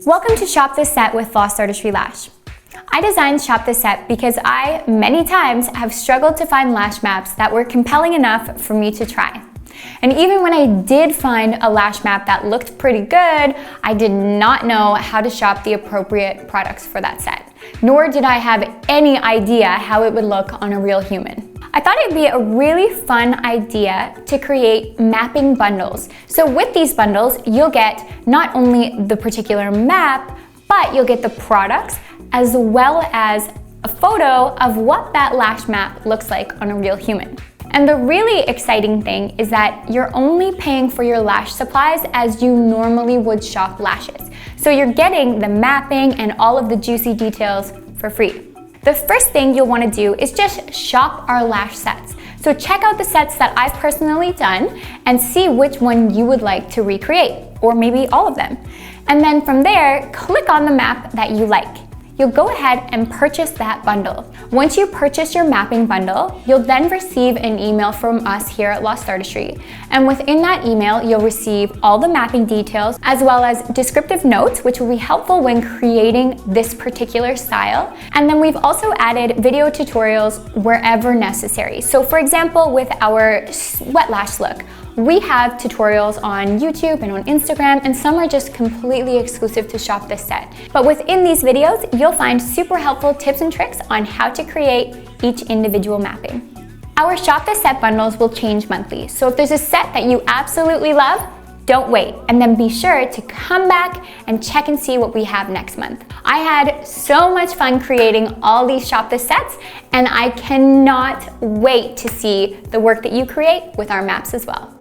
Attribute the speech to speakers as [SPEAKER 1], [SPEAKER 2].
[SPEAKER 1] Welcome to Shop This Set with Lost Artistry Lash. I designed Shop This Set because I, many times, have struggled to find lash maps that were compelling enough for me to try. And even when I did find a lash map that looked pretty good, I did not know how to shop the appropriate products for that set. Nor did I have any idea how it would look on a real human. I thought it'd be a really fun idea to create mapping bundles. So with these bundles, you'll get not only the particular map, but you'll get the products as well as a photo of what that lash map looks like on a real human. And the really exciting thing is that you're only paying for your lash supplies as you normally would shop lashes. So you're getting the mapping and all of the juicy details for free. The first thing you'll want to do is just shop our lash sets. So check out the sets that I've personally done and see which one you would like to recreate, or maybe all of them. And then from there, click on the map that you like. You'll go ahead and purchase that bundle. Once you purchase your mapping bundle, you'll then receive an email from us here at Lost Artistry. And within that email, you'll receive all the mapping details as well as descriptive notes, which will be helpful when creating this particular style. And then we've also added video tutorials wherever necessary. So for example, with our wet lash look, we have tutorials on YouTube and on Instagram, and some are just completely exclusive to Shop This Set. But within these videos, you'll find super helpful tips and tricks on how to create each individual mapping. Our Shop This Set bundles will change monthly, so if there's a set that you absolutely love, don't wait, and then be sure to come back and check and see what we have next month. I had so much fun creating all these Shop This Sets, and I cannot wait to see the work that you create with our maps as well.